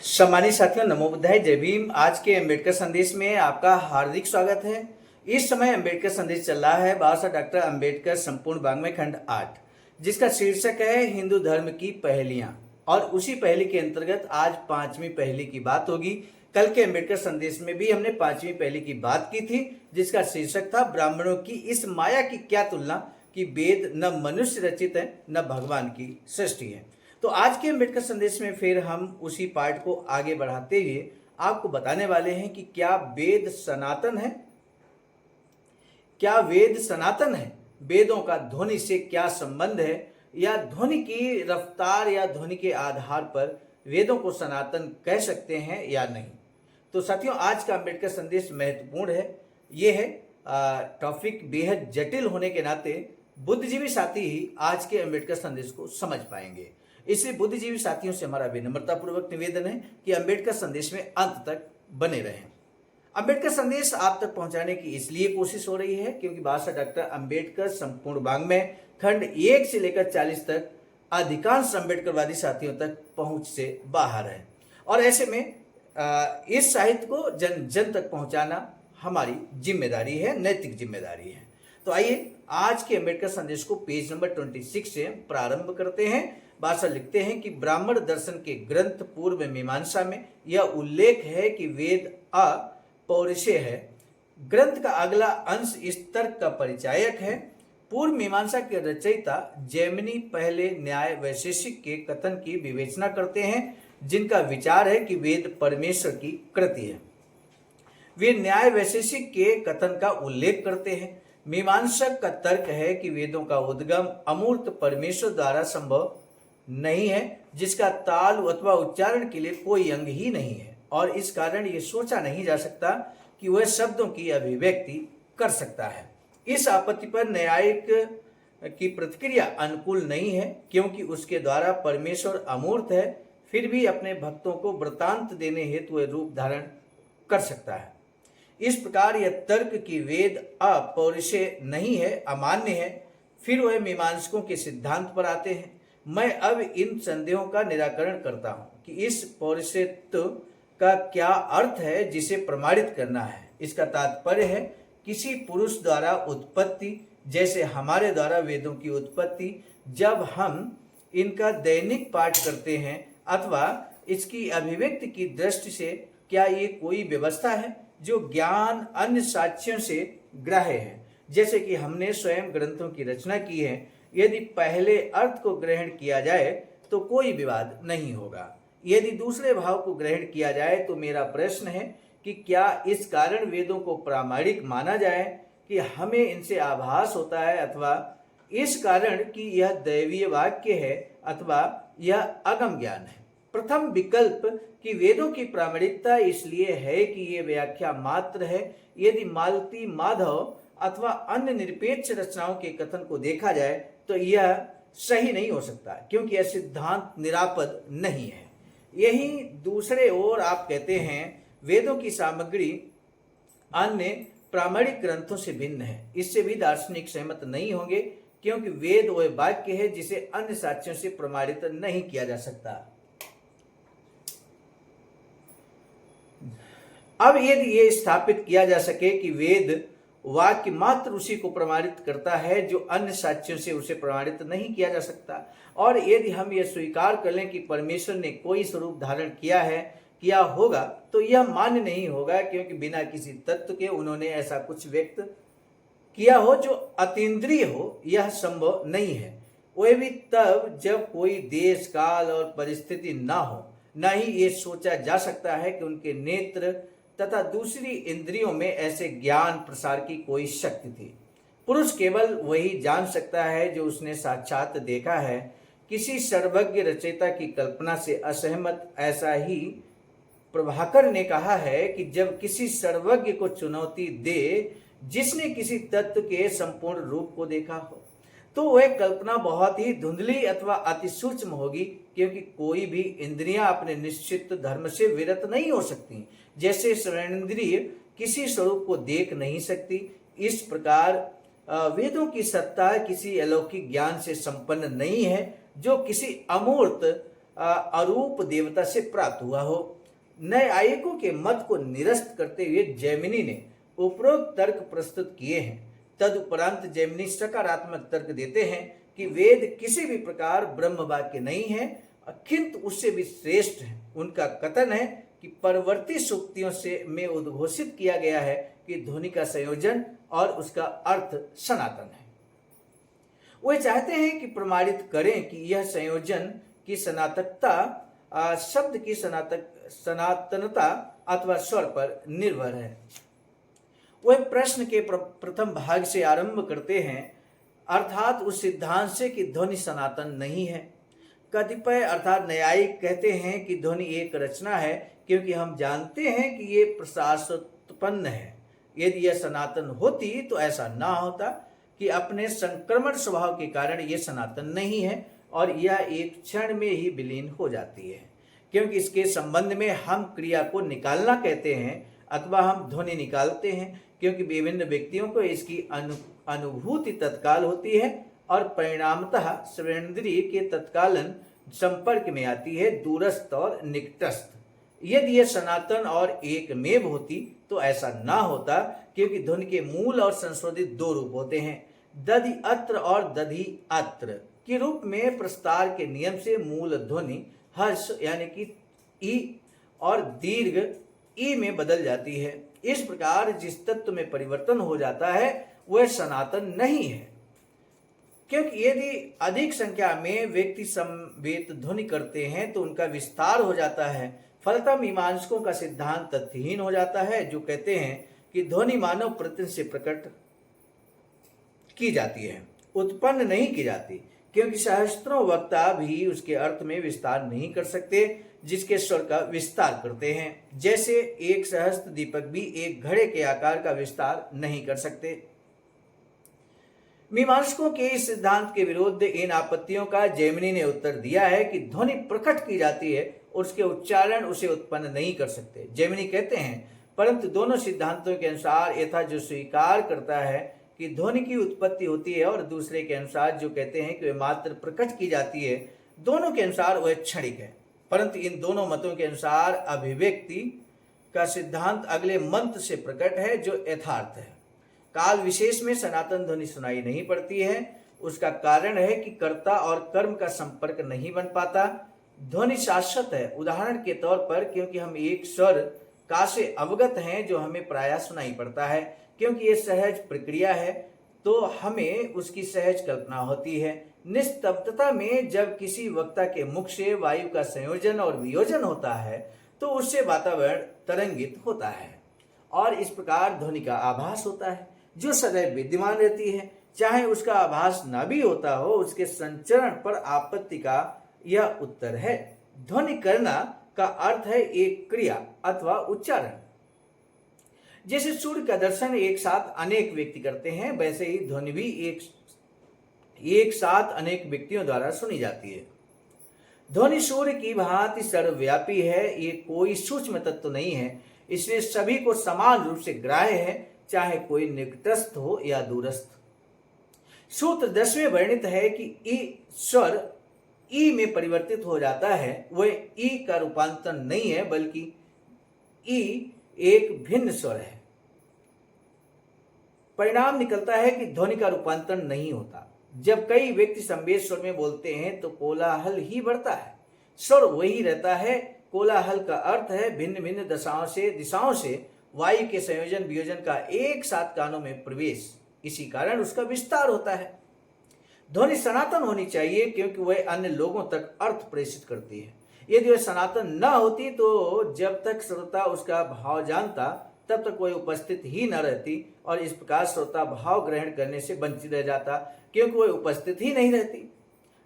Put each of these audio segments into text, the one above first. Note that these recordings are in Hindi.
सम्मानित साथियों, नमो बुद्धाय, जय भीम। आज के अंबेडकर संदेश में आपका हार्दिक स्वागत है। इस समय अंबेडकर संदेश चल रहा है बाबा साहब डॉक्टर अंबेडकर संपूर्ण वाङ्मय खंड 8, जिसका शीर्षक है हिंदू धर्म की पहेलियां। और उसी पहेली के अंतर्गत आज पांचवी पहेली की बात होगी। कल के अंबेडकर संदेश में भी हमने पांचवी पहेली की बात की थी, जिसका शीर्षक था ब्राह्मणों की इस माया की क्या तुलना कि वेद न मनुष्य रचित है न भगवान की सृष्टि है। तो आज के अंबेडकर संदेश में फिर हम उसी पार्ट को आगे बढ़ाते हुए आपको बताने वाले हैं कि क्या वेद सनातन है। क्या वेद सनातन है? वेदों का ध्वनि से क्या संबंध है, या ध्वनि की रफ्तार या ध्वनि के आधार पर वेदों को सनातन कह सकते हैं या नहीं। तो साथियों, आज का अंबेडकर संदेश महत्वपूर्ण है। ये है टॉपिक बेहद जटिल होने के नाते बुद्धिजीवी साथी ही आज के अंबेडकर संदेश को समझ पाएंगे। इसलिए बुद्धिजीवी साथियों से हमारा विनम्रतापूर्वक निवेदन है कि अंबेडकर संदेश में अंत तक बने रहें। अंबेडकर संदेश आप तक पहुंचाने की इसलिए कोशिश हो रही है क्योंकि बाबा साहब डॉक्टर अंबेडकर संपूर्ण वाङ्मय खंड 1 से लेकर 40 तक अधिकांश अंबेडकरवादी साथियों तक पहुंच से बाहर है, और ऐसे में इस साहित्य को जन जन तक पहुंचाना हमारी जिम्मेदारी है, नैतिक जिम्मेदारी है। तो आइए आज के अंबेडकर संदेश को पेज नंबर 26 से प्रारंभ करते हैं। बाबा लिखते हैं कि ब्राह्मण दर्शन के ग्रंथ पूर्व मीमांसा में यह उल्लेख है कि वेद अपौरुषेय है। ग्रंथ का अगला अंश इस तर्क का परिचायक है। पूर्व मीमांसा के रचयिता जैमिनी पहले न्याय वैशेषिक के कथन की विवेचना करते हैं, जिनका विचार है कि वेद परमेश्वर की कृति है। वे न्याय वैशेषिक के कथन का उल्लेख करते हैं। मीमांसक का तर्क है कि वेदों का उद्गम अमूर्त परमेश्वर द्वारा संभव नहीं है, जिसका ताल अथवा उच्चारण के लिए कोई अंग ही नहीं है, और इस कारण ये सोचा नहीं जा सकता कि वह शब्दों की अभिव्यक्ति कर सकता है। इस आपत्ति पर न्यायिक की प्रतिक्रिया अनुकूल नहीं है, क्योंकि उसके द्वारा परमेश्वर अमूर्त है, फिर भी अपने भक्तों को वृतांत देने हेतु वह रूप धारण कर सकता है। इस प्रकार यह तर्क कि वेद अपौरुषेय नहीं है अमान्य है। फिर वह मीमांसकों के सिद्धांत पर आते हैं। मैं अब इन संदेहों का निराकरण करता हूं कि इस पौरुषेयत्व का क्या अर्थ है जिसे प्रमाणित करना है। इसका तात्पर्य है किसी पुरुष द्वारा उत्पत्ति, जैसे हमारे द्वारा वेदों की उत्पत्ति। जब हम इनका दैनिक पाठ करते हैं अथवा इसकी अभिव्यक्ति की दृष्टि से, क्या ये कोई व्यवस्था है जो ज्ञान अन्य साक्ष्यों से ग्राह्य है, जैसे कि हमने स्वयं ग्रंथों की रचना की है। यदि पहले अर्थ को ग्रहण किया जाए तो कोई विवाद नहीं होगा। यदि दूसरे भाव को ग्रहण किया जाए तो मेरा प्रश्न है कि क्या इस कारण वेदों को प्रामाणिक माना जाए कि हमें इनसे आभास होता है, अथवा इस कारण कि यह दैवीय वाक्य है अथवा यह अगम ज्ञान है। प्रथम विकल्प कि वेदों की प्रामाणिकता इसलिए है कि ये व्याख्या मात्र है। यदि मालती, माधव अथवा अन्य निरपेक्ष रचनाओं के कथन को देखा जाए तो यह सही नहीं हो सकता, क्योंकि यह सिद्धांत निरापद नहीं है। यही दूसरे ओर आप कहते हैं वेदों की सामग्री अन्य प्रामाणिक ग्रंथों से भिन्न है। इससे भी दार्शनिक सहमत नहीं होंगे, क्योंकि वेद वह वाक्य है जिसे अन्य साक्ष्यों से प्रमाणित नहीं किया जा सकता। अब यदि ये स्थापित किया जा सके कि वेद वाक्य मात्र उसी को प्रमाणित करता है जो अन्य साक्ष्यों से उसे प्रमाणित नहीं किया जा सकता, और यदि हम ये स्वीकार कर लें कि परमेश्वर ने कोई स्वरूप धारण किया होगा, तो यह मान्य नहीं होगा, क्योंकि बिना किसी तत्व के उन्होंने ऐसा कुछ व्यक्त किया हो जो अतीन्द्रिय हो, यह संभव नहीं है। वह भी तब जब कोई देश, काल और परिस्थिति ना हो। न ही ये सोचा जा सकता है कि उनके नेत्र तथा दूसरी इंद्रियों में ऐसे ज्ञान प्रसार की कोई शक्ति थी। पुरुष केवल वही जान सकता है जो उसने साक्षात देखा है। किसी सर्वज्ञ रचयिता की कल्पना से असहमत ऐसा ही प्रभाकर ने कहा है कि जब किसी सर्वज्ञ को चुनौती दे जिसने किसी तत्व के संपूर्ण रूप को देखा हो, तो वह कल्पना बहुत ही धुंधली अथवा अति सूक्ष्म होगी, क्योंकि कोई भी इंद्रियां अपने निश्चित धर्म से विरत नहीं हो सकती। जैसे श्रवणेंद्रिय किसी स्वरूप को देख नहीं सकती, इस प्रकार वेदों की सत्ता किसी अलौकिक ज्ञान से संपन्न नहीं है जो किसी अमूर्त अरूप देवता से प्राप्त हुआ हो। न्यायिकों के मत को निरस्त करते हुए जैमिनी ने उपरोक्त तर्क प्रस्तुत किए हैं। तदुपरांत जैमिनी सकारात्मक तर्क देते हैं कि वेद किसी भी प्रकार ब्रह्म वाक्य नहीं है, किंतु उससे भी श्रेष्ठ है। उनका कथन है कि परवर्ती सूक्तियों से में उद्घोषित किया गया है कि ध्वनि का संयोजन और उसका अर्थ सनातन है। वे चाहते हैं कि प्रमाणित करें कि यह संयोजन की सनातकता शब्द की सनातनता अथवा स्वर पर निर्भर है। वह प्रश्न के प्रथम भाग से आरंभ करते हैं, अर्थात उस सिद्धांत से कि ध्वनि सनातन नहीं है। कतिपय अर्थात न्यायिक कहते हैं कि ध्वनि एक रचना है, क्योंकि हम जानते हैं कि ये प्रशासोत्पन्न है। यदि यह सनातन होती तो ऐसा ना होता कि अपने संक्रमण स्वभाव के कारण यह सनातन नहीं है और यह एक क्षण में ही विलीन हो जाती है। क्योंकि इसके संबंध में हम क्रिया को निकालना कहते हैं अथवा हम ध्वनि निकालते हैं, क्योंकि विभिन्न व्यक्तियों को इसकी अनुभूति तत्काल होती है और परिणामतः श्रवणेंद्रिय के तत्कालन संपर्क में आती है, दूरस्थ और निकटस्थ। यदि यह सनातन और एकमेव होती तो ऐसा ना होता, क्योंकि ध्वनि के मूल और संशोधित दो रूप होते हैं, दधि अत्र और दधि अत्र के रूप में प्रस्तार के नियम से मूल ध्वनि हर्ष यानी कि ई और दीर्घ ई में बदल जाती है। इस प्रकार जिस तत्व में परिवर्तन हो जाता है वह सनातन नहीं है, क्योंकि यदि अधिक संख्या में व्यक्ति समवेत ध्वनि करते हैं तो उनका विस्तार हो जाता है। फलतः मीमांसकों का सिद्धांत तथ्यहीन हो जाता है, जो कहते हैं कि ध्वनि मानव प्रत्यय से प्रकट की जाती है, उत्पन्न नहीं की जाती, क्योंकि सहस्त्रों वक्ता भी उसके अर्थ में विस्तार नहीं कर सकते जिसके स्वर का विस्तार करते हैं। जैसे एक सहस्त्र दीपक भी एक घड़े के आकार का विस्तार नहीं कर सकते। मीमांसकों के इस सिद्धांत के विरुद्ध इन आपत्तियों का जैमिनी ने उत्तर दिया है कि ध्वनि प्रकट की जाती है और उसके उच्चारण उसे उत्पन्न नहीं कर सकते। जैमिनी कहते हैं, परंतु दोनों सिद्धांतों के अनुसार यथा जो स्वीकार करता है कि ध्वनि की उत्पत्ति होती है और दूसरे के अनुसार जो कहते हैं कि वह मात्र प्रकट की जाती है, दोनों के अनुसार वह क्षणिक है। परंतु इन दोनों मतों के अनुसार अभिव्यक्ति का सिद्धांत अगले मंत्र से प्रकट है, जो यथार्थ है। काल विशेष में सनातन ध्वनि सुनाई नहीं पड़ती है। उसका कारण है कि कर्ता और कर्म का संपर्क नहीं बन पाता। ध्वनि शाश्वत है। उदाहरण के तौर पर, क्योंकि हम एक स्वर का से अवगत हैं जो हमें प्रायः सुनाई पड़ता है, क्योंकि ये सहज प्रक्रिया है तो हमें उसकी सहज कल्पना होती है। निस्तब्धता में जब किसी वक्ता के मुख से वायु का संयोजन और वियोजन होता है तो उससे वातावरण तरंगित होता है और इस प्रकार ध्वनि का आभास होता है, जो सदैव विद्यमान रहती है। चाहे उसका आभास न भी होता हो, उसके संचरण पर आपत्ति का यह उत्तर है। ध्वनि करना का अर्थ है एक क्रिया अथवा उच्चारण। जैसे सूर्य का दर्शन एक साथ अनेक व्यक्ति करते हैं, वैसे ही ध्वनि भी एक साथ अनेक व्यक्तियों द्वारा सुनी जाती है। ध्वनि सूर्य की भांति सर्वव्यापी है, ये कोई सूक्ष्म तत्व नहीं है, इसलिए सभी को समान रूप से ग्राह्य है, चाहे कोई निकटस्थ हो या दूरस्थ। सूत्र 10वें वर्णित है कि ई स्वर ई में परिवर्तित हो जाता है। वह ई का रूपांतर नहीं है, बल्कि ई एक भिन्न स्वर है। परिणाम निकलता है कि ध्वनि का रूपांतरण नहीं होता। जब कई व्यक्ति संवेद स्वर में बोलते हैं तो कोलाहल ही बढ़ता है, स्वर वही रहता है। कोलाहल का अर्थ है भिन्न भिन्न दिशाओं से वायु के संयोजन वियोजन का एक साथ कानों में प्रवेश। इसी कारण उसका विस्तार होता है। ध्वनि सनातन होनी चाहिए, क्योंकि वह अन्य लोगों तक अर्थ प्रेषित करती है। यदि वह सनातन न होती तो जब तक श्रोता उसका भाव जानता तब तक वह उपस्थित ही न रहती और इस प्रकार श्रोता भाव ग्रहण करने से वंचित रह जाता, क्योंकि वह उपस्थित ही नहीं रहती।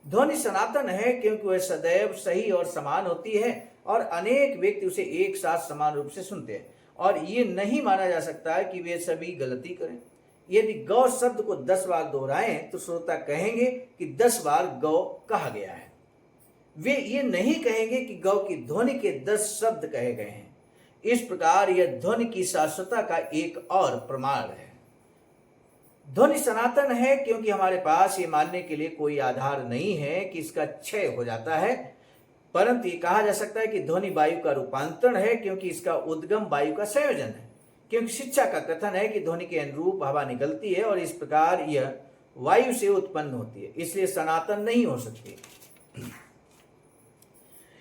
ध्वनि सनातन है क्योंकि वह सदैव सही और समान होती है और अनेक व्यक्ति उसे एक साथ समान रूप से सुनते हैं और ये नहीं माना जा सकता है कि वे सभी गलती करें। यदि गौ शब्द को 10 बार दोहराएं तो श्रोता कहेंगे कि 10 बार गौ कहा गया है। वे ये नहीं कहेंगे कि गौ की ध्वनि के 10 शब्द कहे गए हैं। इस प्रकार यह ध्वनि की शाश्वतता का एक और प्रमाण है। ध्वनि सनातन है क्योंकि हमारे पास ये मानने के लिए कोई आधार नहीं है कि इसका क्षय हो जाता है। परंतु ये कहा जा सकता है कि ध्वनि वायु का रूपांतरण है, क्योंकि इसका उद्गम वायु का संयोजन है। क्योंकि शिक्षा का कथन है कि ध्वनि के अनुरूप हवा निकलती है और इस प्रकार यह वायु से उत्पन्न होती है, इसलिए सनातन नहीं हो सकती।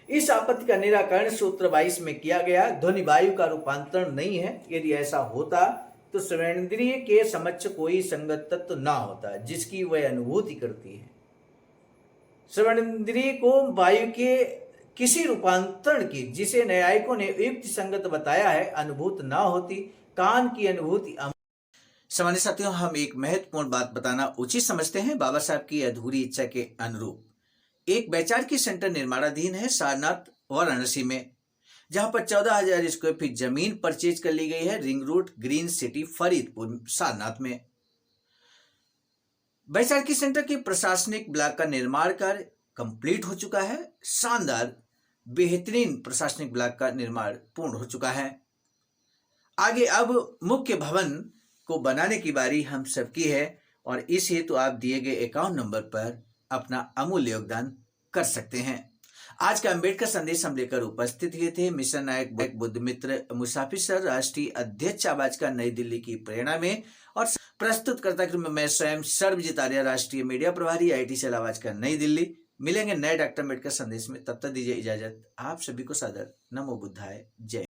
इस आपत्ति का निराकरण सूत्र 22 में किया गया। ध्वनि वायु का रूपांतरण नहीं है। यदि ऐसा होता तो श्रवणेंद्रिय के समक्ष कोई संगत तत्व ना होता जिसकी वह अनुभूति करती है। श्रवणेंद्रिय को वायु के किसी रूपांतरण की, जिसे न्यायिकों ने युक्ति संगत बताया है, अनुभूत ना होती। कान की अनुभूति। सामान्य साथियों, हम एक महत्वपूर्ण बात बताना उचित समझते हैं। बाबा साहब की अधूरी इच्छा के अनुरूप एक वैचारिक सेंटर निर्माणाधीन है सारनाथ वाराणसी में, जहां पर 14,000 स्क्वायर फीट जमीन परचेज कर ली गई है ring road green city Faridpur Sarnath में। वैचारिक सेंटर के प्रशासनिक ब्लॉक का निर्माण कार्य कंप्लीट हो चुका है। शानदार बेहतरीन प्रशासनिक ब्लॉक का निर्माण पूर्ण हो चुका है। आगे अब मुख्य भवन को बनाने की बारी हम सबकी है और इस हेतु आप दिए गए अकाउंट नंबर पर अपना अमूल्य योगदान कर सकते हैं। आज का अंबेडकर संदेश हम लेकर उपस्थित हुए थे मिशन नायक बुद्ध मित्र मुसाफिर सर, राष्ट्रीय अध्यक्ष आवाज का नई दिल्ली की प्रेरणा में, और प्रस्तुत करता क्रम में मैं स्वयं सर्वजित आर्य, राष्ट्रीय मीडिया प्रभारी, IIT सेल आवाज का नई दिल्ली। मिलेंगे नए डॉक्टर अम्बेडकर संदेश में, तब तक दीजिए इजाजत। आप सभी को सादर नमो बुद्धाय। जय।